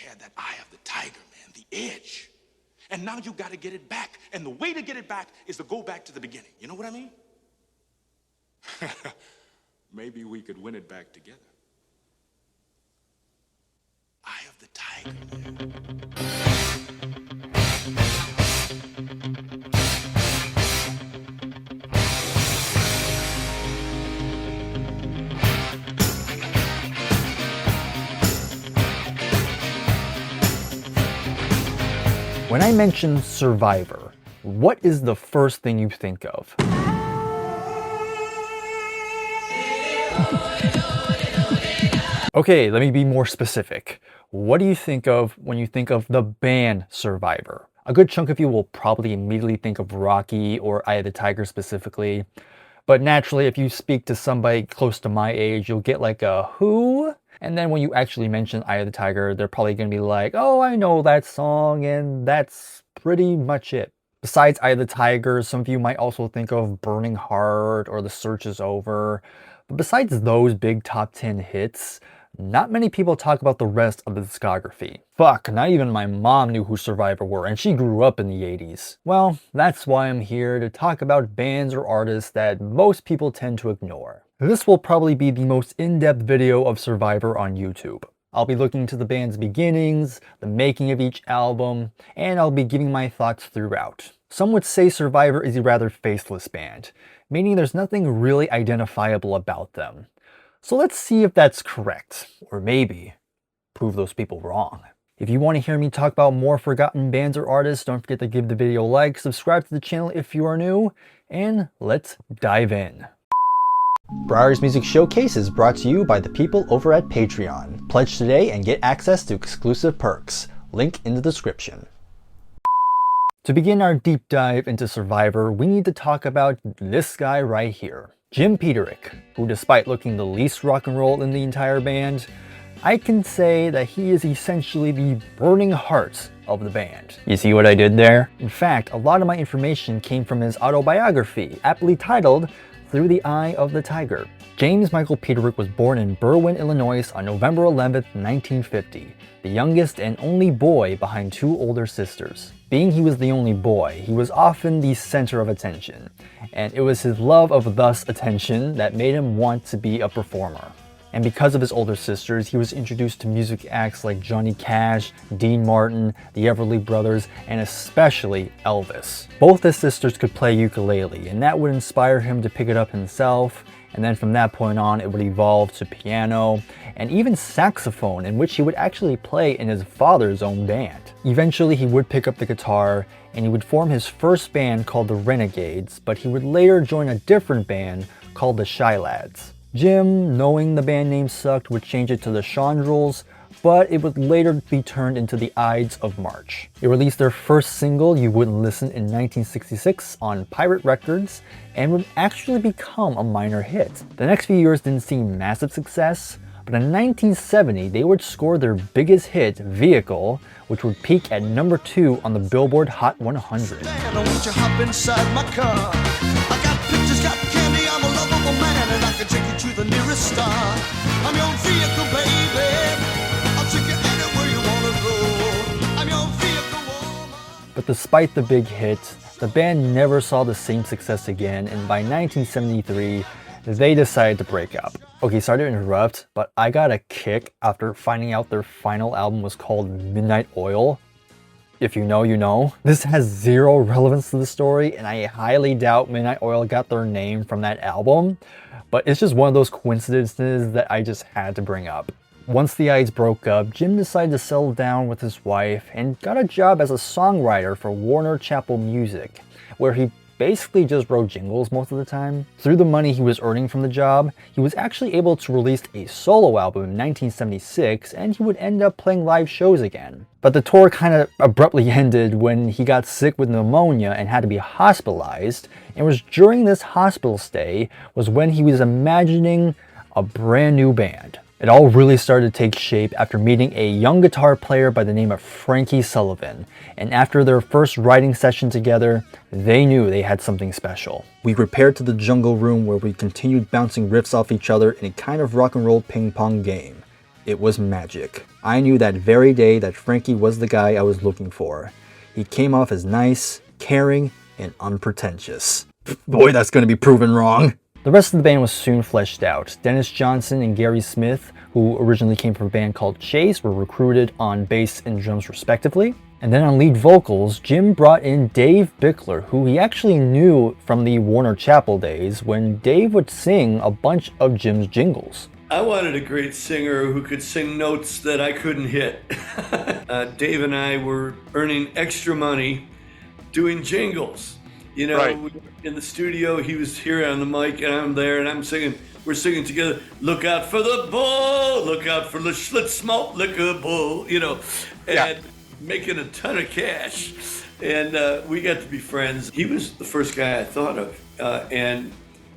had that eye of the tiger, man, the edge. And now you got to get it back. And the way to get it back is to go back to the beginning. You know what I mean? Maybe we could win it back together. Eye of the tiger, man. When I mention Survivor, what is the first thing you think of? Okay, let me be more specific. What do you think of when you think of the band Survivor? A good chunk of you will probably immediately think of Rocky or Eye of the Tiger specifically. But naturally, if you speak to somebody close to my age, you'll get like a who? And then when you actually mention Eye of the Tiger, they're probably going to be like, oh, I know that song, and that's pretty much it. Besides Eye of the Tiger, some of you might also think of Burning Heart or The Search Is Over. But besides those big top 10 hits, not many people talk about the rest of the discography. Fuck, not even my mom knew who Survivor were, and she grew up in the 80s. Well, that's why I'm here to talk about bands or artists that most people tend to ignore. This will probably be the most in-depth video of Survivor on YouTube. I'll be looking to the band's beginnings, the making of each album, and I'll be giving my thoughts throughout. Some would say Survivor is a rather faceless band, meaning there's nothing really identifiable about them. So let's see if that's correct, or maybe prove those people wrong. If you want to hear me talk about more forgotten bands or artists, don't forget to give the video a like, subscribe to the channel if you are new, and let's dive in. Bryer's Music Showcase is brought to you by the people over at Patreon. Pledge today and get access to exclusive perks. Link in the description. To begin our deep dive into Survivor, we need to talk about this guy right here. Jim Peterick, who despite looking the least rock and roll in the entire band, I can say that he is essentially the burning heart of the band. You see what I did there? In fact, a lot of my information came from his autobiography, aptly titled Through the Eye of the Tiger. James Michael Peterick was born in Berwyn, Illinois on November 11th, 1950, the youngest and only boy behind two older sisters. Being he was the only boy, he was often the center of attention, and it was his love of thus attention that made him want to be a performer. And because of his older sisters, he was introduced to music acts like Johnny Cash, Dean Martin, the Everly Brothers, and especially Elvis. Both his sisters could play ukulele, and that would inspire him to pick it up himself, and then from that point on it would evolve to piano, and even saxophone, in which he would actually play in his father's own band. Eventually he would pick up the guitar, and he would form his first band called the Renegades, but he would later join a different band called the Shy Lads. Jim, knowing the band name sucked, would change it to the Chandrels, but it would later be turned into the Ides of March. They released their first single, You Wouldn't Listen, in 1966 on Pirate Records, and would actually become a minor hit. The next few years didn't see massive success, but in 1970 they would score their biggest hit, Vehicle, which would peak at number 2 on the Billboard Hot 100. But despite the big hit, the band never saw the same success again, and by 1973, they decided to break up. Okay, sorry to interrupt, but I got a kick after finding out their final album was called Midnight Oil. If you know, you know. This has zero relevance to the story, and I highly doubt Midnight Oil got their name from that album, but it's just one of those coincidences that I just had to bring up. Once the Ides broke up, Jim decided to settle down with his wife and got a job as a songwriter for Warner Chappell Music, where he basically just wrote jingles most of the time. Through the money he was earning from the job, he was actually able to release a solo album in 1976, and he would end up playing live shows again. But the tour kind of abruptly ended when he got sick with pneumonia and had to be hospitalized, and it was during this hospital stay was when he was imagining a brand new band. It all really started to take shape after meeting a young guitar player by the name of Frankie Sullivan, and after their first writing session together, they knew they had something special. We repaired to the jungle room where we continued bouncing riffs off each other in a kind of rock and roll ping pong game. it was magic. I knew that very day that Frankie was the guy I was looking for. He came off as nice, caring, and unpretentious. Boy, that's going to be proven wrong. The rest of the band was soon fleshed out. Dennis Johnson and Gary Smith, who originally came from a band called Chase, were recruited on bass and drums respectively. And then on lead vocals, Jim brought in Dave Bickler, who he actually knew from the Warner Chappell days when Dave would sing a bunch of Jim's jingles. I wanted a great singer who could sing notes that I couldn't hit. Dave and I were earning extra money doing jingles. You know, Right. in the studio, he was here on the mic and I'm there and I'm singing, we're singing together, look out for the bull, look out for the Schlitz malt liquor bull, you know, and making a ton of cash. And we got to be friends. He was the first guy I thought of. And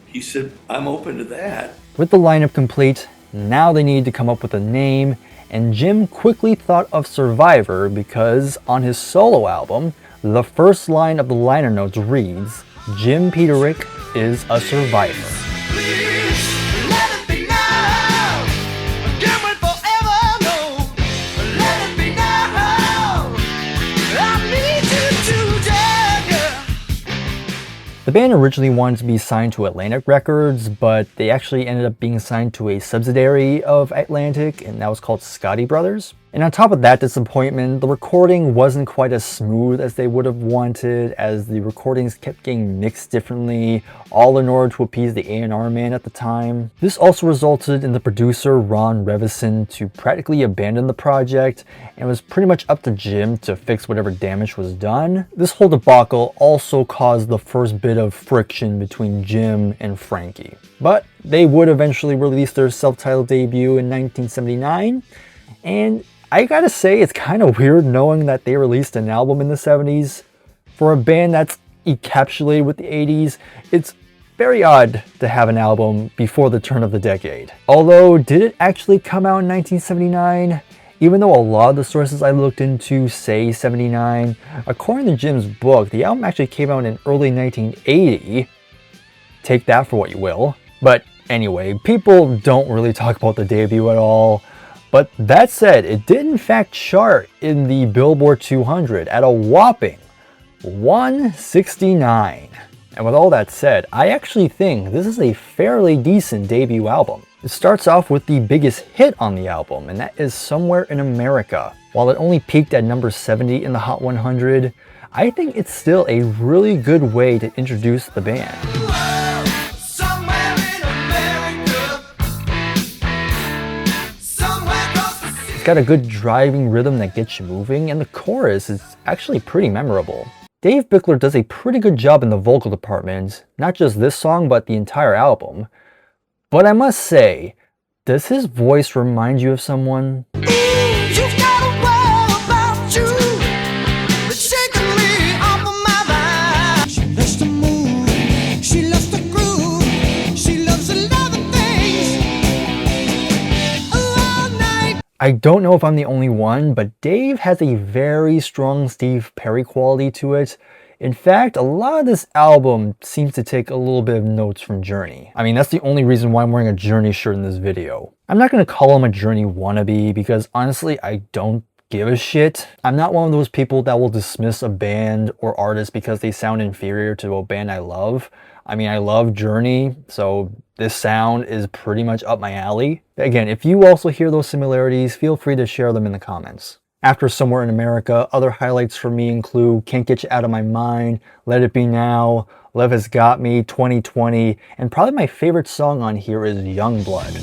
he said, I'm open to that. With the lineup complete, now they need to come up with a name, and Jim quickly thought of Survivor because on his solo album, the first line of the liner notes reads, Jim Peterick is a survivor. The band originally wanted to be signed to Atlantic Records, but they actually ended up being signed to a subsidiary of Atlantic, and that was called Scotty Brothers. And on top of that disappointment, the recording wasn't quite as smooth as they would have wanted, as the recordings kept getting mixed differently, all in order to appease the A&R man at the time. This also resulted in the producer Ron Revison to practically abandon the project, and it was pretty much up to Jim to fix whatever damage was done. This whole debacle also caused the first bit of friction between Jim and Frankie. But they would eventually release their self-titled debut in 1979, and I gotta say, it's kind of weird knowing that they released an album in the 70s. For a band that's encapsulated with the 80s, it's very odd to have an album before the turn of the decade. Although, did it actually come out in 1979? Even though a lot of the sources I looked into say 79, according to Jim's book, the album actually came out in early 1980. Take that for what you will. But anyway, people don't really talk about the debut at all. But that said, it did in fact chart in the Billboard 200 at a whopping 169. And with all that said, I actually think this is a fairly decent debut album. It starts off with the biggest hit on the album, and that is Somewhere in America. While it only peaked at number 70 in the Hot 100, I think it's still a really good way to introduce the band. Got a good driving rhythm that gets you moving, and the chorus is actually pretty memorable. Dave Bickler does a pretty good job in the vocal department, not just this song but the entire album. But I must say, does his voice remind you of someone? I don't know if I'm the only one, but Dave has a very strong Steve Perry quality to it. In fact, a lot of this album seems to take a little bit of notes from Journey. I mean, that's the only reason why I'm wearing a Journey shirt in this video. I'm not going to call him a Journey wannabe because honestly, I don't give a shit. I'm not one of those people that will dismiss a band or artist because they sound inferior to a band I love. I mean, I love Journey, so this sound is pretty much up my alley. Again, if you also hear those similarities, feel free to share them in the comments. After Somewhere in America, other highlights for me include Can't Get You Out of My Mind, Let It Be Now, Love Has Got Me, 2020, and probably my favorite song on here is Young Blood.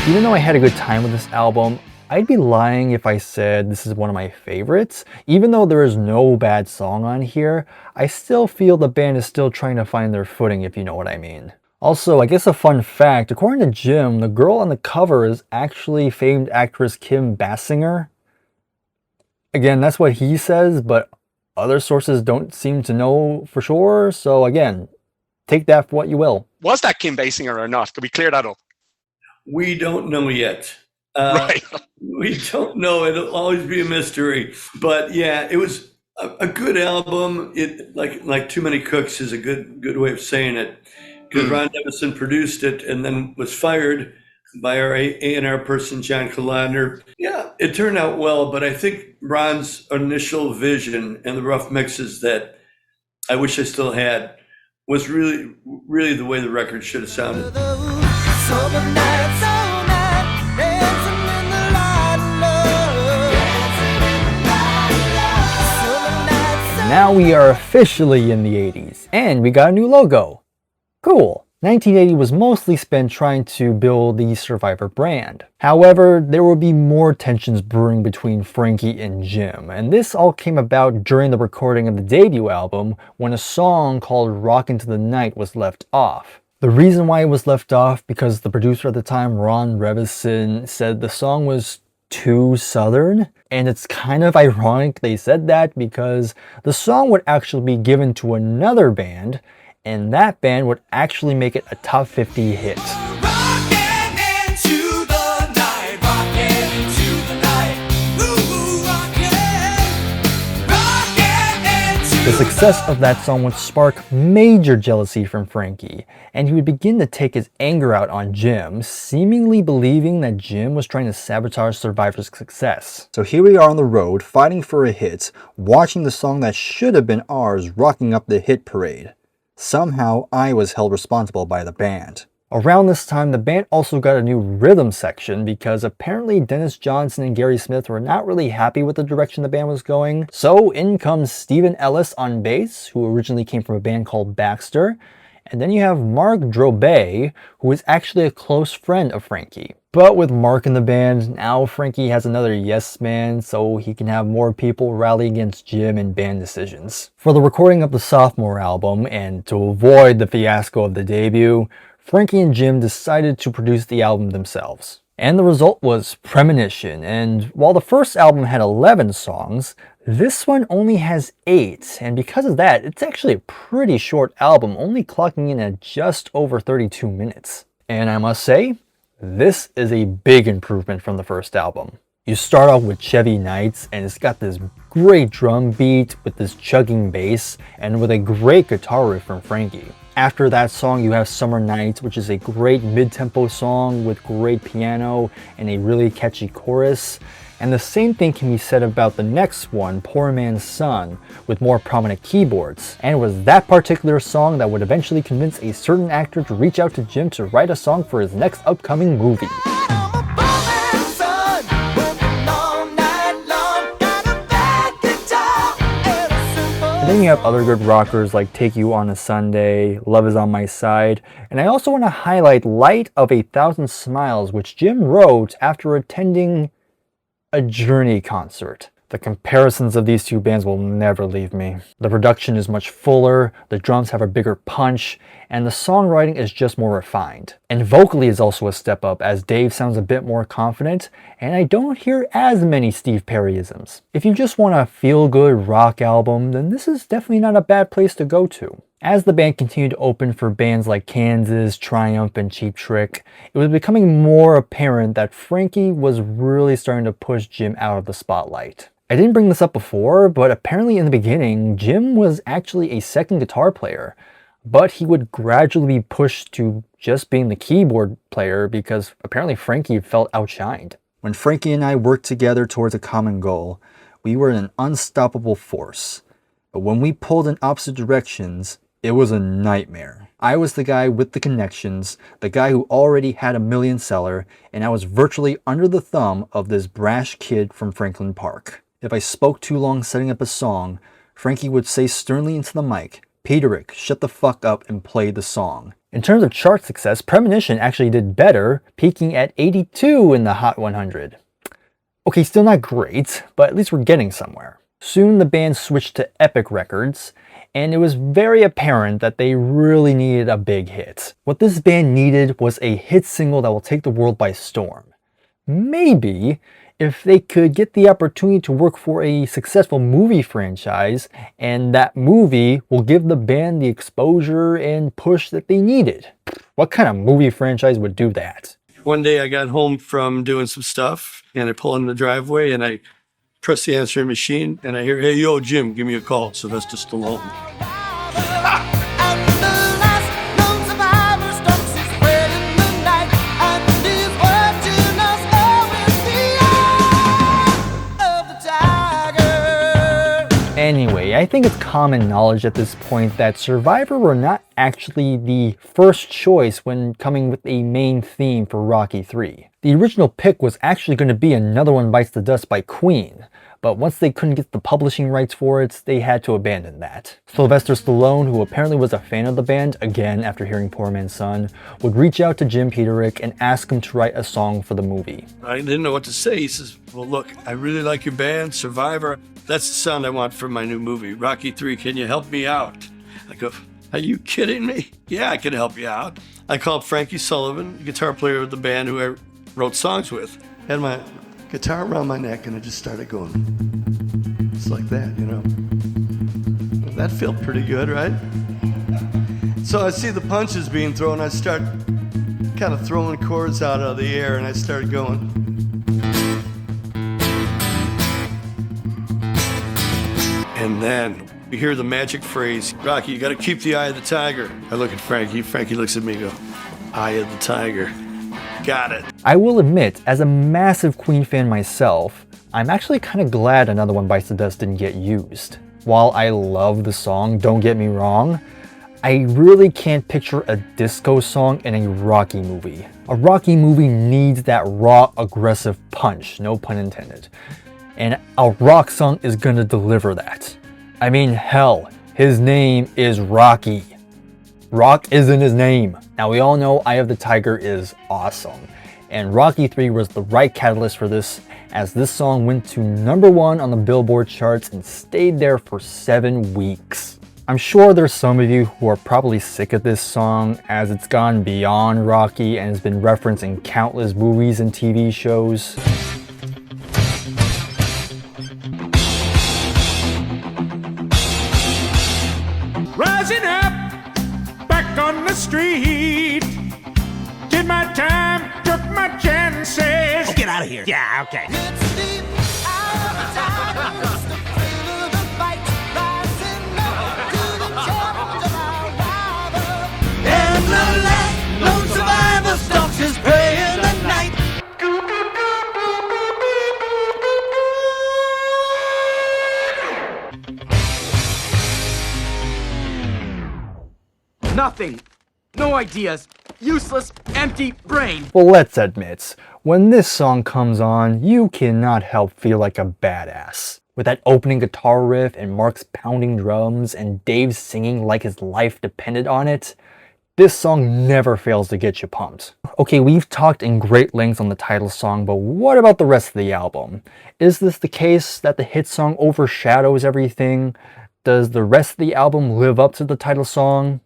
Even though I had a good time with this album, I'd be lying if I said this is one of my favorites. Even though there is no bad song on here, I still feel the band is still trying to find their footing, if you know what I mean. Also, I guess a fun fact, according to Jim, the girl on the cover is actually famed actress Kim Basinger. Again, that's what he says, but other sources don't seem to know for sure, so again, take that for what you will. Was that Kim Basinger or not? Could we clear that up? We don't know yet. Right. We don't know. It'll always be a mystery. But yeah, it was a good album. It like Too Many Cooks is a good way of saying it. because Ron Nevison produced it and then was fired by our A&R person, John Kalodner. Yeah, it turned out well, but I think Ron's initial vision and the rough mixes that I wish I still had was really, really the way the record should have sounded. Now we are officially in the 80s, and we got a new logo. Cool. 1980 was mostly spent trying to build the Survivor brand. However, there will be more tensions brewing between Frankie and Jim, and this all came about during the recording of the debut album when a song called Rock Into the Night was left off. The reason why it was left off because the producer at the time, Ron Nevison, said the song was too southern, and it's kind of ironic they said that because the song would actually be given to another band, and that band would actually make it a top 50 hit. The success of that song would spark major jealousy from Frankie, and he would begin to take his anger out on Jim, seemingly believing that Jim was trying to sabotage Survivor's success. So here we are on the road, fighting for a hit, watching the song that should have been ours rocking up the hit parade. Somehow, I was held responsible by the band. Around this time, the band also got a new rhythm section because apparently Dennis Johnson and Gary Smith were not really happy with the direction the band was going. So in comes Stephen Ellis on bass, who originally came from a band called Baxter. And then you have Mark Drobet, who is actually a close friend of Frankie. But with Mark in the band, now Frankie has another yes man, so he can have more people rally against Jim in band decisions. For the recording of the sophomore album, and to avoid the fiasco of the debut, Frankie and Jim decided to produce the album themselves. And the result was Premonition, and while the first album had 11 songs, this one only has 8, and because of that, it's actually a pretty short album, only clocking in at just over 32 minutes. And I must say, this is a big improvement from the first album. You start off with Chevy Nights, and it's got this great drum beat with this chugging bass, and with a great guitar riff from Frankie. After that song, you have Summer Nights, which is a great mid-tempo song with great piano and a really catchy chorus. And the same thing can be said about the next one, Poor Man's Son, with more prominent keyboards. And it was that particular song that would eventually convince a certain actor to reach out to Jim to write a song for his next upcoming movie. And then you have other good rockers like Take You on a Sunday, Love Is on My Side, and I also want to highlight Light of a Thousand Smiles, which Jim wrote after attending a Journey concert. The comparisons of these two bands will never leave me. The production is much fuller, the drums have a bigger punch, and the songwriting is just more refined. And vocally is also a step up as Dave sounds a bit more confident, and I don't hear as many Steve Perryisms. If you just want a feel-good rock album, then this is definitely not a bad place to go to. As the band continued to open for bands like Kansas, Triumph, and Cheap Trick, it was becoming more apparent that Frankie was really starting to push Jim out of the spotlight. I didn't bring this up before, but apparently in the beginning, Jim was actually a second guitar player, but he would gradually be pushed to just being the keyboard player because apparently Frankie felt outshined. When Frankie and I worked together towards a common goal, we were an unstoppable force. But when we pulled in opposite directions, it was a nightmare. I was the guy with the connections, the guy who already had a million seller, and I was virtually under the thumb of this brash kid from Franklin Park. If I spoke too long setting up a song, Frankie would say sternly into the mic, "Peterick, shut the fuck up and play the song." In terms of chart success, Premonition actually did better, peaking at 82 in the Hot 100. Okay, still not great, but at least we're getting somewhere. Soon the band switched to Epic Records, and it was very apparent that they really needed a big hit. What this band needed was a hit single that will take the world by storm. Maybe if they could get the opportunity to work for a successful movie franchise, and that movie will give the band the exposure and push that they needed. What kind of movie franchise would do that? One day I got home from doing some stuff, and I pull in the driveway, and I press the answering machine, and I hear, "Hey, yo, Jim, give me a call, Sylvester Stallone." Anyway, I think it's common knowledge at this point that Survivor were not actually the first choice when coming with a main theme for Rocky 3. The original pick was actually going to be Another One Bites the Dust by Queen, but once they couldn't get the publishing rights for it, they had to abandon that. Sylvester Stallone, who apparently was a fan of the band, again after hearing Poor Man's Son, would reach out to Jim Peterick and ask him to write a song for the movie. I didn't know what to say. He says, well, look, I really like your band, Survivor. That's the sound I want for my new movie, Rocky 3. Can you help me out? I go, are you kidding me? Yeah, I can help you out. I called Frankie Sullivan, the guitar player of the band who I wrote songs with. Had my guitar around my neck and I just started going. Just like that, you know. That felt pretty good, right? So I see the punches being thrown. I start kind of throwing chords out of the air and I started going. And then you hear the magic phrase, Rocky, you got to keep the eye of the tiger. I look at Frankie. Frankie looks at me and goes, eye of the tiger. Got it. I will admit, as a massive Queen fan myself, I'm actually kind of glad Another One Bites the Dust didn't get used. While I love the song, don't get me wrong, I really can't picture a disco song in a Rocky movie. A Rocky movie needs that raw, aggressive punch, no pun intended. And a rock song is gonna deliver that. I mean, hell, his name is Rocky. Rock isn't his name. Now we all know Eye of the Tiger is awesome, and Rocky 3 was the right catalyst for this, as this song went to #1 on the Billboard charts and stayed there for 7 weeks. I'm sure there's some of you who are probably sick of this song, as it's gone beyond Rocky and has been referenced in countless movies and TV shows. Rising up, back on the street. Did my time, took my chances. Oh, get out of here. Yeah, okay. And the last lone survivor stalks his prey in the night. Nothing. No ideas. Useless, empty brain. Well, let's admit, when this song comes on, you cannot help feel like a badass. With that opening guitar riff and Mark's pounding drums and Dave singing like his life depended on it, this song never fails to get you pumped. Okay, we've talked in great lengths on the title song, but what about the rest of the album? Is this the case that the hit song overshadows everything? Does the rest of the album live up to the title song?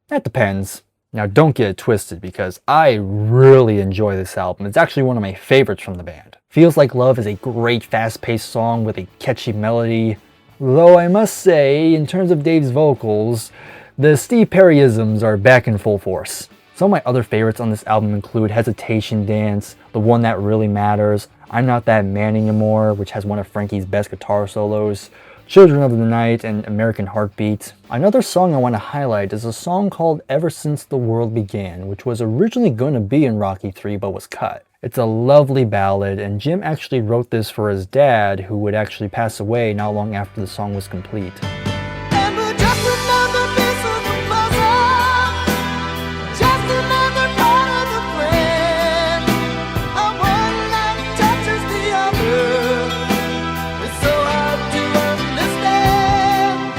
That depends. Now don't get it twisted, because I really enjoy this album. It's actually one of my favorites from the band. Feels Like Love is a great fast-paced song with a catchy melody, though I must say, in terms of Dave's vocals, the Steve Perryisms are back in full force. Some of my other favorites on this album include Hesitation Dance, The One That Really Matters, I'm Not That Man Anymore, which has one of Frankie's best guitar solos, Children of the Night, and American Heartbeat. Another song I want to highlight is a song called Ever Since the World Began, which was originally going to be in Rocky 3 but was cut. It's a lovely ballad, and Jim actually wrote this for his dad, who would actually pass away not long after the song was complete.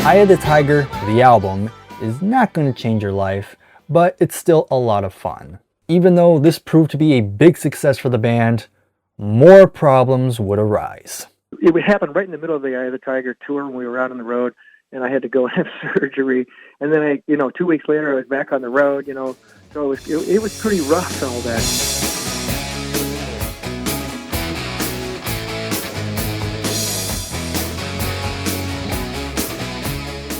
Eye of the Tiger, the album, is not going to change your life, but it's still a lot of fun. Even though this proved to be a big success for the band, more problems would arise. It would happen right in the middle of the Eye of the Tiger tour when we were out on the road, and I had to go have surgery. And then 2 weeks later, I was back on the road, so it was pretty rough and all that.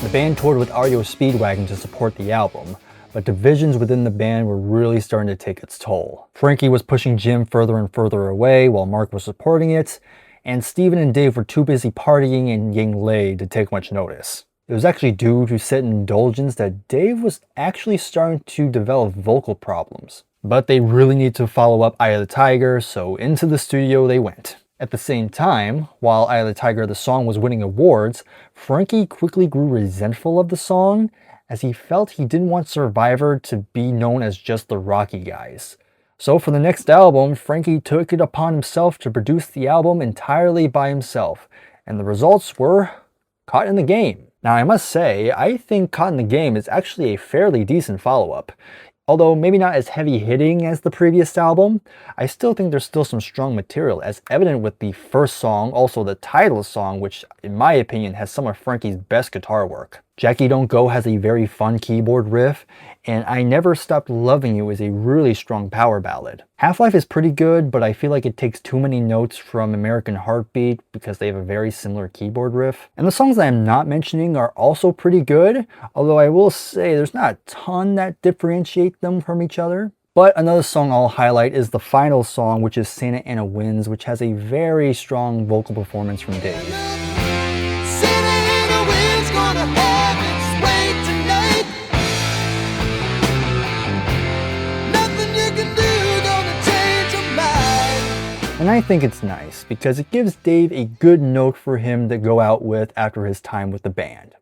The band toured with REO Speedwagon to support the album, but divisions within the band were really starting to take its toll. Frankie was pushing Jim further and further away while Mark was supporting it, and Steven and Dave were too busy partying and getting laid to take much notice. It was actually due to certain indulgence that Dave was actually starting to develop vocal problems. But they really need to follow up Eye of the Tiger, so into the studio they went. At the same time, while Eye of the Tiger the song was winning awards, Frankie quickly grew resentful of the song as he felt he didn't want Survivor to be known as just the Rocky guys. So for the next album, Frankie took it upon himself to produce the album entirely by himself, and the results were Caught in the Game. Now I must say, I think Caught in the Game is actually a fairly decent follow-up. Although maybe not as heavy-hitting as the previous album, I still think there's still some strong material, as evident with the first song, also the title song, which in my opinion has some of Frankie's best guitar work. Jackie Don't Go has a very fun keyboard riff, and I Never Stopped Loving You is a really strong power ballad. Half-Life is pretty good, but I feel like it takes too many notes from American Heartbeat because they have a very similar keyboard riff. And the songs that I'm not mentioning are also pretty good, although I will say there's not a ton that differentiate them from each other. But another song I'll highlight is the final song, which is Santa Ana Winds, which has a very strong vocal performance from Dave. And I think it's nice because it gives Dave a good note for him to go out with after his time with the band.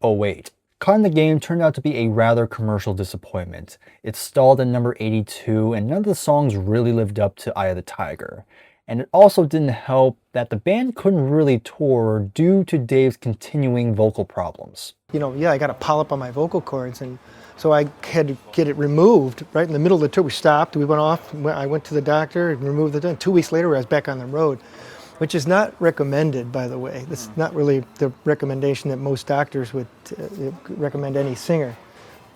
Oh wait, Caught in the Game turned out to be a rather commercial disappointment. It stalled at number 82 and none of the songs really lived up to Eye of the Tiger. And it also didn't help that the band couldn't really tour due to Dave's continuing vocal problems. You know, yeah, I got a polyp on my vocal cords, and so I had to get it removed right in the middle of the tour. We stopped, we went off, I went to the doctor and removed it. 2 weeks later, I was back on the road, which is not recommended, by the way. It's not really the recommendation that most doctors would recommend any singer.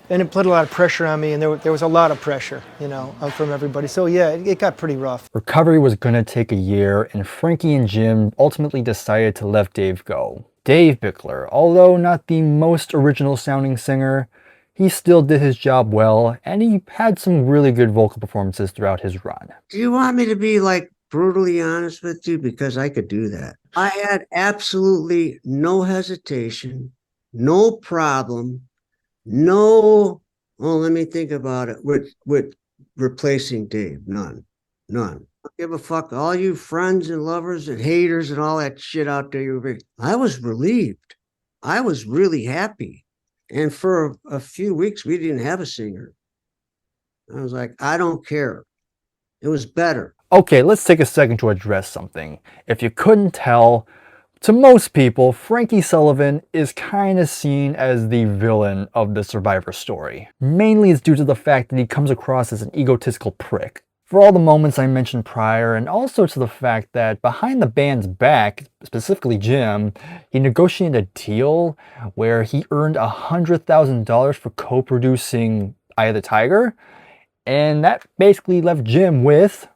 And it put a lot of pressure on me, and there was a lot of pressure, you know, from everybody. So yeah, it got pretty rough. Recovery was gonna take a year, and Frankie and Jim ultimately decided to let Dave go. Dave Bickler, although not the most original sounding singer, he still did his job well, and he had some really good vocal performances throughout his run. Do you want me to be like brutally honest with you? Because I could do that. I had absolutely no hesitation, no problem, no, well, let me think about it, with replacing Dave. None. I don't give a fuck. All you friends and lovers and haters and all that shit out there, I was relieved. I was really happy. And for a few weeks, we didn't have a singer. I was like, I don't care. It was better. Okay, let's take a second to address something. If you couldn't tell, to most people, Frankie Sullivan is kind of seen as the villain of the Survivor story. Mainly it's due to the fact that he comes across as an egotistical prick. For all the moments I mentioned prior, and also to the fact that behind the band's back, specifically Jim, he negotiated a deal where he earned $100,000 for co-producing Eye of the Tiger, and that basically left Jim with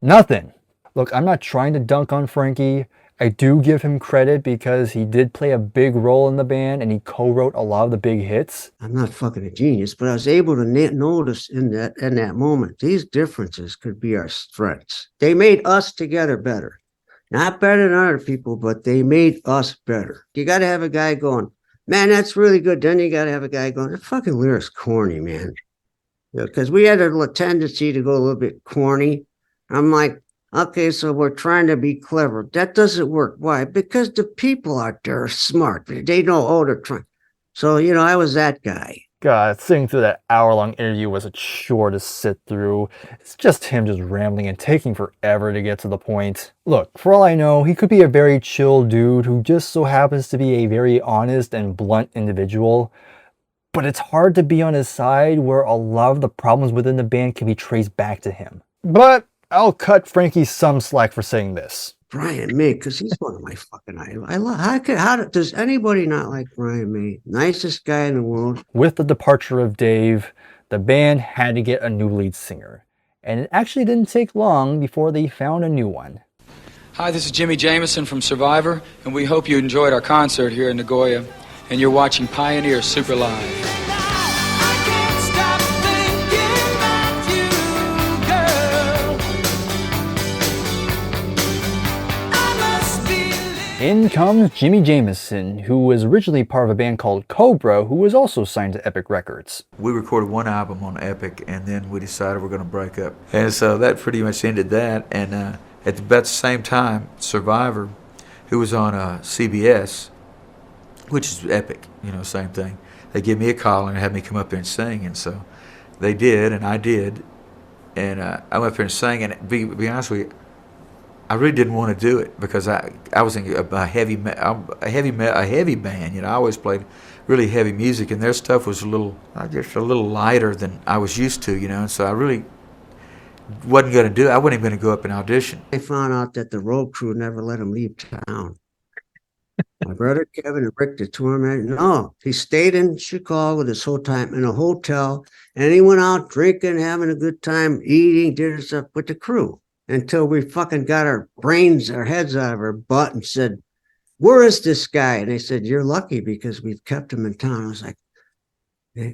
nothing. Look, I'm not trying to dunk on Frankie. I do give him credit because he did play a big role in the band and he co-wrote a lot of the big hits. I'm not fucking a genius, but I was able to notice in that moment, these differences could be our strengths. They made us together better. Not better than other people, but they made us better. You got to have a guy going, man, that's really good. Then you got to have a guy going, the fucking lyric's corny, man. Because we had a tendency to go a little bit corny. I'm like, okay, so we're trying to be clever. That doesn't work. Why? Because the people out there are smart. They know, oh, they're trying. So, you know, I was that guy. God, sitting through that hour-long interview was a chore to sit through. It's just him just rambling and taking forever to get to the point. Look, for all I know, he could be a very chill dude who just so happens to be a very honest and blunt individual. But it's hard to be on his side where a lot of the problems within the band can be traced back to him. But I'll cut Frankie some slack for saying this. Brian May, because he's one of my fucking idols. I love. How does anybody not like Brian May? Nicest guy in the world. With the departure of Dave, the band had to get a new lead singer, and it actually didn't take long before they found a new one. Hi, this is Jimmy Jamison from Survivor, and we hope you enjoyed our concert here in Nagoya, and you're watching Pioneer Super Live. In comes Jimmy Jamison, who was originally part of a band called Cobra, who was also signed to Epic Records. We recorded one album on Epic, and then we decided we're going to break up. And so that pretty much ended that. And at about the same time, Survivor, who was on CBS, which is epic, you know, same thing. They give me a call and had me come up there and sing, and so they did, and I did, and I went up there and sang. And be honest with you, I really didn't want to do it because I was in a heavy band. You know, I always played really heavy music, and their stuff was a little lighter than I was used to. You know, and so I really wasn't going to do it. I wasn't even going to go up and audition. I found out that the road crew never let him leave town. My brother Kevin and Rick, the tour manager, no, he stayed in Chicago this whole time in a hotel, and he went out drinking, having a good time, eating, did stuff with the crew until we fucking got our heads out of our butt and said, "Where is this guy?" And they said, "You're lucky because we've kept him in town." I was like,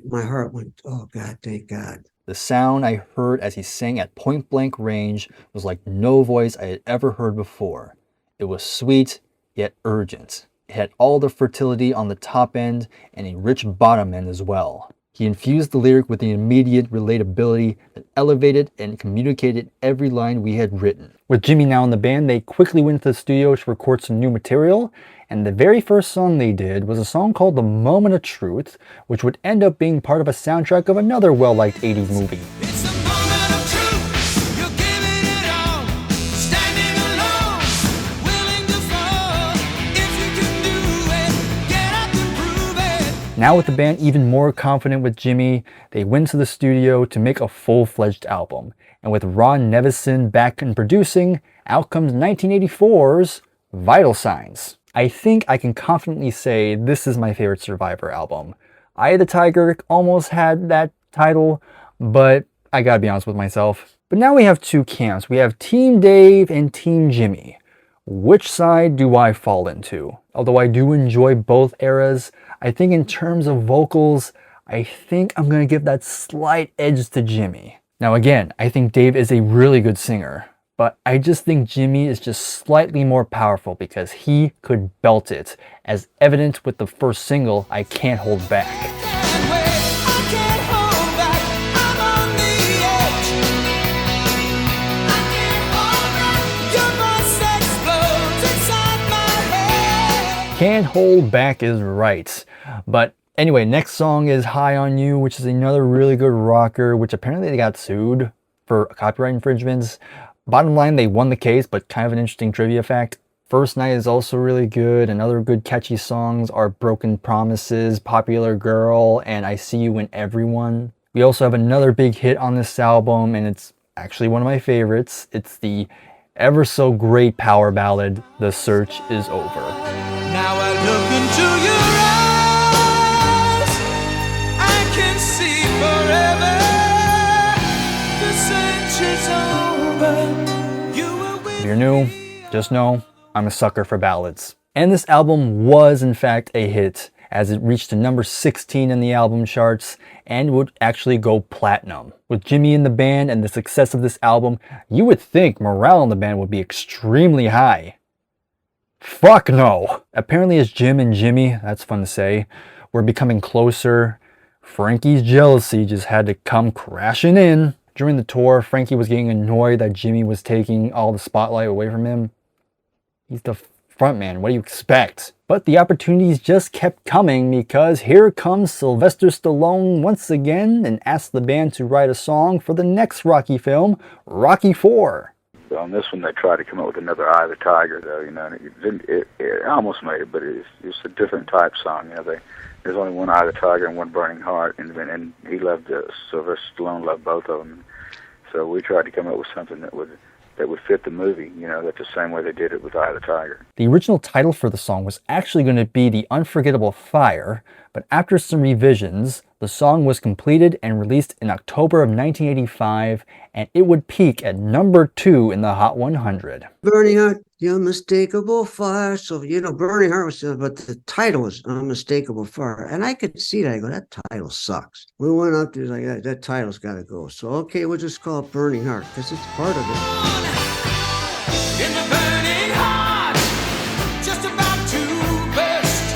my heart went, "Oh God, thank God." The sound I heard as he sang at point blank range was like no voice I had ever heard before. It was sweet, yet urgent. It had all the fertility on the top end and a rich bottom end as well. He infused the lyric with the immediate relatability that elevated and communicated every line we had written. With Jimmy now in the band, they quickly went to the studio to record some new material, and the very first song they did was a song called The Moment of Truth, which would end up being part of a soundtrack of another well-liked 80s movie. Now with the band even more confident with Jimmy, they went to the studio to make a full-fledged album. And with Ron Nevison back and producing, out comes 1984's Vital Signs. I think I can confidently say this is my favorite Survivor album. Eye of the Tiger almost had that title, but I gotta be honest with myself. But now we have two camps. We have Team Dave and Team Jimmy. Which side do I fall into? Although I do enjoy both eras, I think in terms of vocals, I think I'm going to give that slight edge to Jimmy. Now again, I think Dave is a really good singer, but I just think Jimmy is just slightly more powerful because he could belt it, as evident with the first single, I Can't Hold Back. Can't Hold Back is right. But anyway, next song is High on You, which is another really good rocker, which apparently they got sued for copyright infringements. Bottom line, they won the case, but kind of an interesting trivia fact. First Night is also really good, and other good catchy songs are Broken Promises, Popular Girl, and I See You in Everyone. We also have another big hit on this album, and it's actually one of my favorites. It's the ever so great power ballad, The Search Is Over. Now I look into your eyes, I can see forever. The search is over. You were with If you're new, just know I'm a sucker for ballads. And this album was in fact a hit, as it reached to number 16 in the album charts and would actually go platinum. With Jimmy in the band and the success of this album, you would think morale in the band would be extremely high. Fuck no! Apparently as Jim and Jimmy, that's fun to say, were becoming closer, Frankie's jealousy just had to come crashing in. During the tour, Frankie was getting annoyed that Jimmy was taking all the spotlight away from him. He's the frontman, what do you expect? But the opportunities just kept coming because here comes Sylvester Stallone once again and asks the band to write a song for the next Rocky film, Rocky IV. On this one, they tried to come up with another Eye of the Tiger, though, you know, and it almost made it, but it's a different type song, you know. There's only one Eye of the Tiger and one Burning Heart, and he loved Sylvester Stallone loved both of them. So we tried to come up with something that would fit the movie, you know, that's the same way they did it with Eye of the Tiger. The original title for the song was actually going to be The Unforgettable Fire, but after some revisions, the song was completed and released in October of 1985, and it would peak at number 2 in the Hot 100. Burning Heart, the unmistakable fire. So, you know, Burning Heart was, but the title was Unmistakable Fire. And I could see that. I go, that title sucks. We went up to like, that title's got to go. So, okay, we'll just call it Burning Heart because it's part of it. in the burning heart, just about to burst.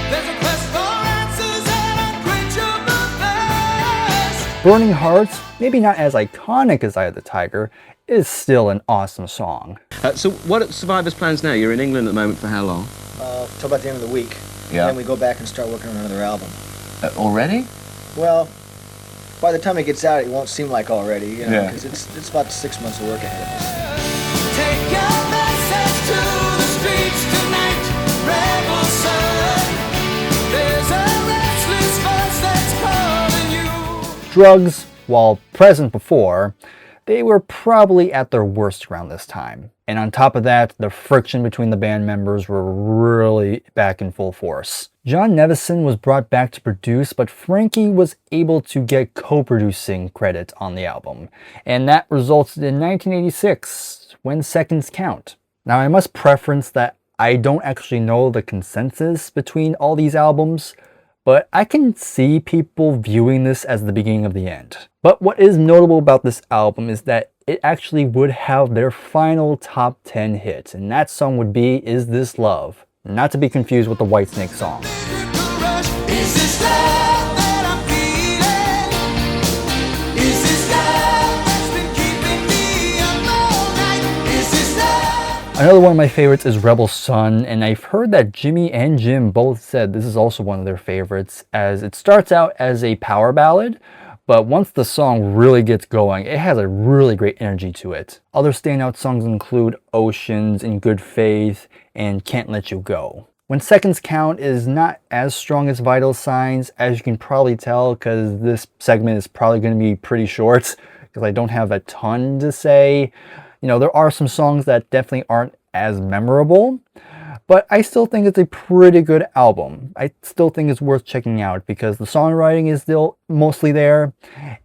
There's a quest for answers and unquenchable thirst. Burning Hearts, maybe not as iconic as Eye of the Tiger, is still an awesome song. So what are Survivor's plans now? You're in England at the moment for how long? Till about the end of the week. Yeah. Then we go back and start working on another album. Already? Well, by the time it gets out, it won't seem like already, you know, Yeah. because it's about 6 months of work ahead of us. Take your message to the streets tonight, rebel son. There's a restless voice that's calling you. Drugs, while present before, they were probably at their worst around this time. And on top of that, the friction between the band members were really back in full force. John Nevison was brought back to produce, but Frankie was able to get co-producing credit on the album. And that resulted in 1986, When Seconds Count. Now I must preference that I don't actually know the consensus between all these albums, but I can see people viewing this as the beginning of the end. But what is notable about this album is that it actually would have their final top 10 hit, and that song would be Is This Love? Not to be confused with the Whitesnake song. Is this love that I'm feeling? Is this love that's been keeping me up all night? Is this love? Another one of my favorites is Rebel Sun, and I've heard that Jimmy and Jim both said this is also one of their favorites, as it starts out as a power ballad, but once the song really gets going, it has a really great energy to it. Other standout songs include Oceans, In Good Faith, and Can't Let You Go. When Seconds Count is not as strong as Vital Signs, as you can probably tell, because this segment is probably going to be pretty short, because I don't have a ton to say. You know, there are some songs that definitely aren't as memorable, but I still think it's a pretty good album. I still think it's worth checking out because the songwriting is still mostly there,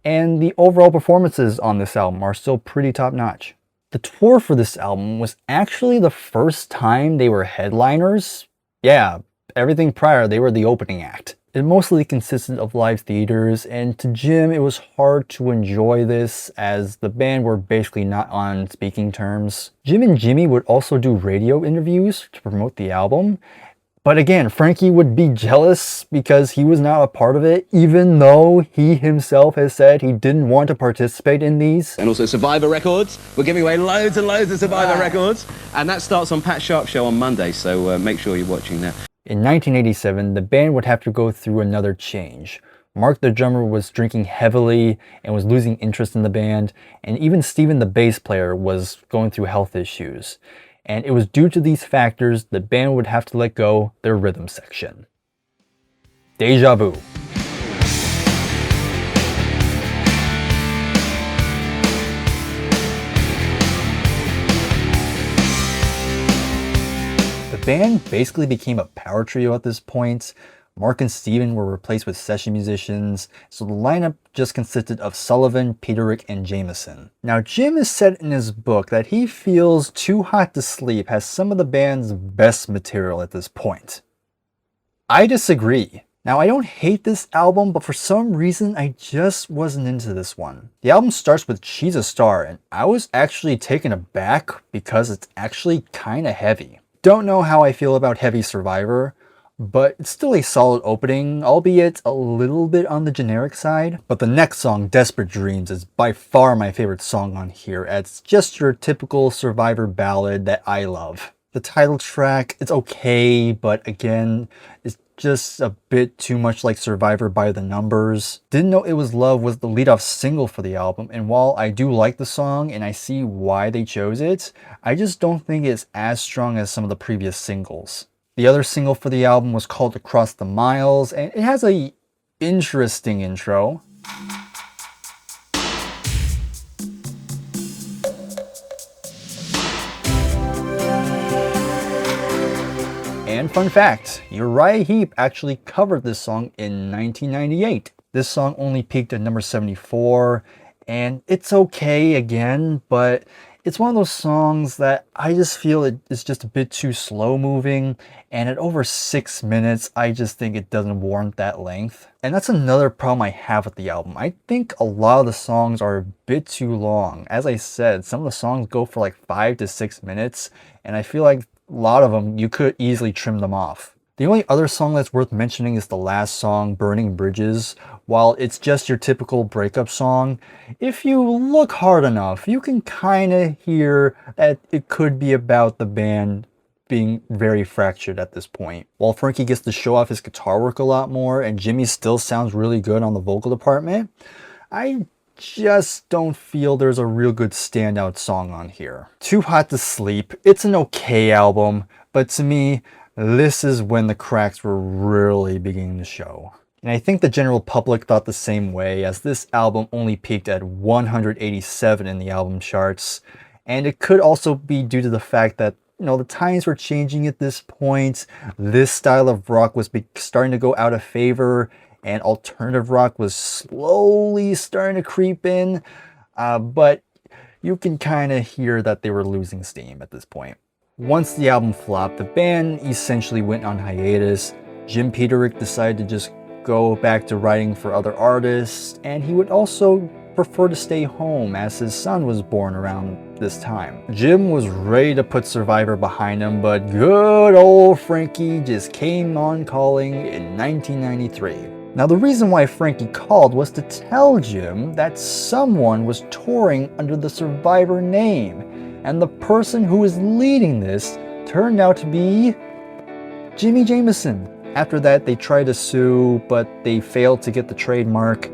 and the overall performances on this album are still pretty top-notch. The tour for this album was actually the first time they were headliners. Yeah, everything prior, they were the opening act. It mostly consisted of live theaters, and to Jim, it was hard to enjoy this as the band were basically not on speaking terms. Jim and Jimmy would also do radio interviews to promote the album, but again, Frankie would be jealous because he was not a part of it, even though he himself has said he didn't want to participate in these. And also Survivor Records. We're giving away loads and loads of Survivor Records. And that starts on Pat Sharp's show on Monday, so make sure you're watching that. In 1987, the band would have to go through another change. Mark the drummer was drinking heavily and was losing interest in the band, and even Steven the bass player was going through health issues. And it was due to these factors the band would have to let go their rhythm section. Deja Vu. The band basically became a power trio at this point. Mark and Steven were replaced with session musicians, so the lineup just consisted of Sullivan, Peterick, and Jameson. Now, Jim has said in his book that he feels Too Hot to Sleep has some of the band's best material at this point. I disagree. Now, I don't hate this album, but for some reason, I just wasn't into this one. The album starts with She's a Star, and I was actually taken aback because it's actually kinda heavy. Don't know how I feel about Heavy Survivor, but it's still a solid opening, albeit a little bit on the generic side. But the next song, Desperate Dreams, is by far my favorite song on here. It's just your typical Survivor ballad that I love. The title track, it's okay, but again, it's just a bit too much like Survivor by the Numbers. Didn't Know It Was Love was the lead-off single for the album, and while I do like the song and I see why they chose it, I just don't think it's as strong as some of the previous singles. The other single for the album was called Across the Miles, and it has a interesting intro. And fun fact, Uriah Heep actually covered this song in 1998. This song only peaked at number 74, and it's okay again, but it's one of those songs that I just feel it is just a bit too slow moving, and at over 6 minutes, I just think it doesn't warrant that length. And that's another problem I have with the album. I think a lot of the songs are a bit too long. As I said, some of the songs go for like 5 to 6 minutes, and I feel like a lot of them, you could easily trim them off. The only other song that's worth mentioning is the last song, Burning Bridges. While it's just your typical breakup song, if you look hard enough, you can kind of hear that it could be about the band being very fractured at this point. While Frankie gets to show off his guitar work a lot more and Jimmy still sounds really good on the vocal department, I just don't feel there's a real good standout song on here. Too Hot to Sleep, it's an okay album, but to me, this is when the cracks were really beginning to show. And I think the general public thought the same way, as this album only peaked at 187 in the album charts. And it could also be due to the fact that, you know, the times were changing at this point. This style of rock was starting to go out of favor, and alternative rock was slowly starting to creep in. But you can kind of hear that they were losing steam at this point. Once the album flopped, the band essentially went on hiatus. Jim Peterick decided to just go back to writing for other artists, and he would also prefer to stay home as his son was born around this time. Jim was ready to put Survivor behind him, but good old Frankie just came on calling in 1993. Now, the reason why Frankie called was to tell Jim that someone was touring under the Survivor name, and the person who was leading this turned out to be Jimmy Jameson. After that, they tried to sue, but they failed to get the trademark.